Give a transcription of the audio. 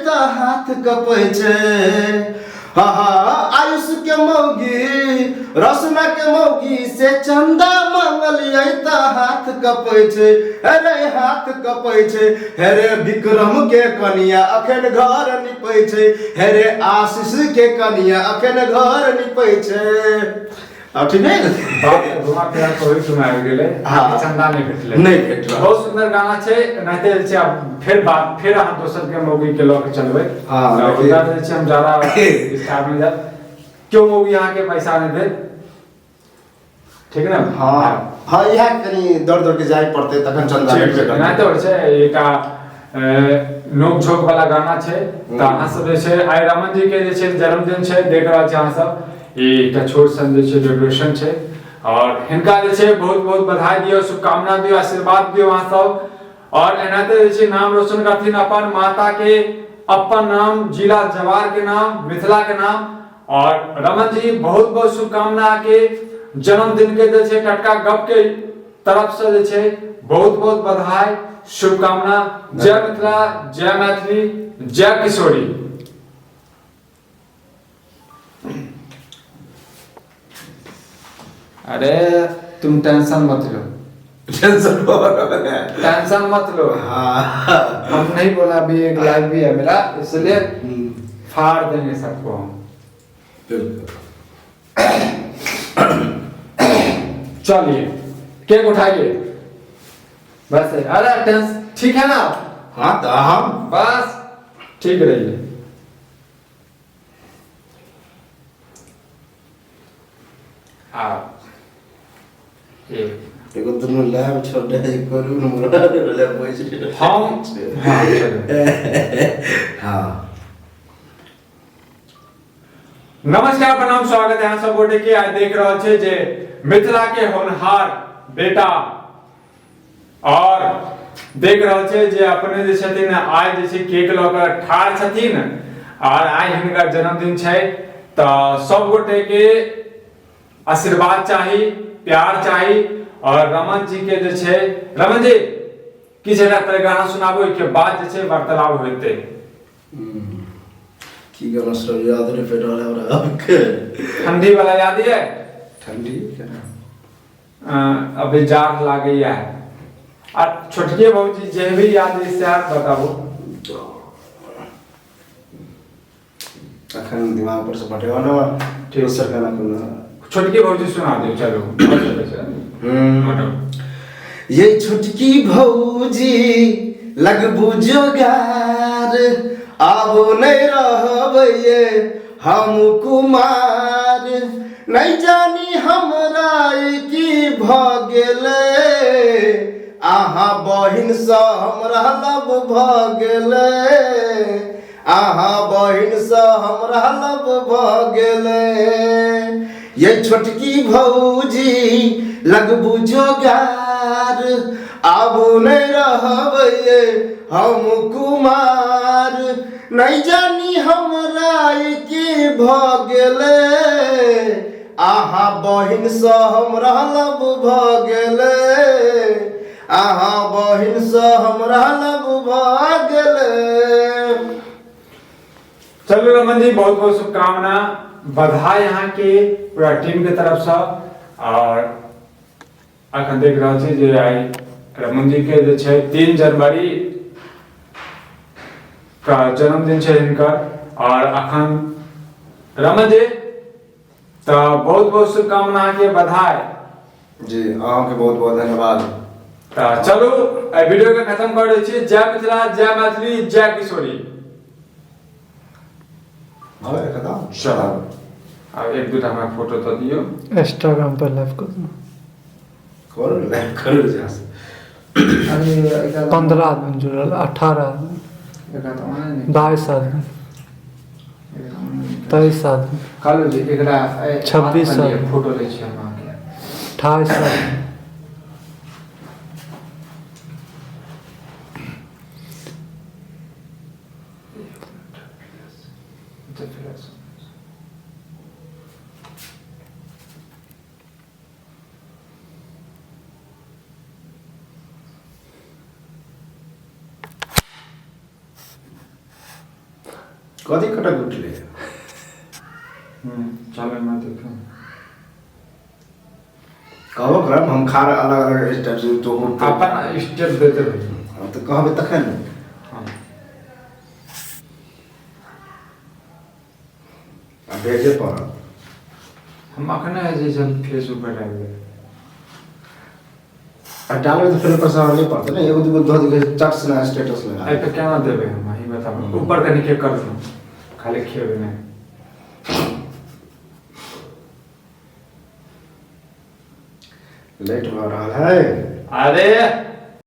त हाथ कपै छै आयुष के मौगी रसना के मौगी से चंदा मंगलियै त हाथ कपै छै अरे हाथ कपै छै हेरे विक्रम के कनिया अखन घर निपै छै हेरे आशीष के कनिया अखन घर निपै छै ठीक है बात घुमा फिरा कोई सुना गेले चंदा नहीं भेटले नहीं भेटले बहुत सुंदर गाना छै नाते छै अब फिर अहाँ दोसर के मौगी के लऽ के चलबै उधर जे छै हम ज्यादा स्टार में जा क्यों मौगी यहाँ के पैसा नहीं दे ठीक है ना हाँ यहाँ कनी दौड़ दौड़ के जाए पड़ते तखन चंदा भेटबे करते नाते छै एका नोक झोक वाला गाना छै त अहाँ सब जे छै आइ रमन जी के जे छै जन्मदिन छै देख रहल छी अहाँ सब एकटा छोट सन जे छै डेकोरेशन छै और हिनका जे छै बहुत बहुत बधाई दियो शुभकामना दियो आशीर्वाद दियो अहाँ सब और एनाते जे छै नाम रोशन करथिन अपन माता के अपन नाम जिला जवार के नाम मिथिला के नाम और रमन जी बहुत बहुत शुभकामना के जन्मदिन के जे छै टटका गप के तरफ से जे छै बहुत बहुत बधाई शुभकामना जय मिथिला जय मैथिली जय किशोरी अरे तुम टेंशन मत लो टेंशन मत लो हम नहीं बोला अभी एक लाइव भी है मेरा इसलिए फाड़ देंगे सबको चलिए केक उठाइए बस अरे टेंशन ठीक है ना हाँ तो हम बस ठीक रहिए आप एगो दुनू लैब छोड़ दे करू न मोरा लैब पैसे हम हां नमस्कार प्रणाम स्वागत है अहाँ सब गोटे के आज देख रहल छै जे मिथिला के होनहार बेटा और देख रहल छै जे अपने जे छथिन आइ जे छै केक लऽ कऽ ठाढ़ छथिन और आइ हिनकर जन्मदिन छै त सब गोटे के आशीर्वाद चाहिए प्यार चाहिए और रमन जी के जे छै रमन जी किछ एकटा गाना सुनाबो के बाद जे छै वार्तालाप होते की गाना सब याद नहीं पेट वाला और आपके ठंडी वाला याद है ठंडी अभी जाग लागे है आ छोटके भौजी जे भी याद है से आप बताबो अखन दिमाग पर से पटेवा ना ठीक सर गाना को छोटकी भौजी सुना दो चलो ये छोटकी भौजी लगबू जोगार आब नहीं रहबे हम कुमार नहीं जानी हमरा की भ गेले आहा बहिन से हमरा लब भ गेले आहा बहिन से हमरा लब भ गेले ये छोटकी भौजी लगबू जोगार आब नहीं रहबे हम कुमार नहीं जानी हमरा के भ गेले आहा बहिन से हमरा लब भ गेले आहा बहिन से हमरा लब भ गेले चलो रमन जी बहुत बहुत शुभकामना बधाई यहाँ के पूरा टीम के तरफ से और अखन देख रहा छी जे आई रमन जी के जे छै 3 जनवरी का जन्मदिन छै हिनकर और अखन रमन जी तो बहुत बहुत शुभकामना के बधाई जी आपके बहुत बहुत धन्यवाद चलो वीडियो के खत्म कर दै छी जय मिथिला जय मैथिली जय किशोरी चलो अब एक दूटा हमारा फोटो तो दियो इंस्टाग्राम पर लाइव कर दो करो लाइव करो जैसे 15 आदमी जुड़ल 18 आदमी 22 आदमी 23 आदमी कालो जी एकरा 26 आदमी फोटो लै छी हम अहाँके 28 आदमी कथी खटक उठले चलो मैं देखो कहबो करब हम खा अलग अलग स्टेप से तो अपन स्टेप देते रहिए तो कहबे तखन हाँ आ भेजे पड़त हम अखने जे जब फेसबुक पर डाल दे आ डालबे तो फिर प्रसार नहीं पड़ता ना एगो दूगो दो के चट से स्टेटस लगा आई पे केना देबे हम ही बताओ ऊपर कनी के कर दो खाली खेबे नहीं लेट हो रहा है अरे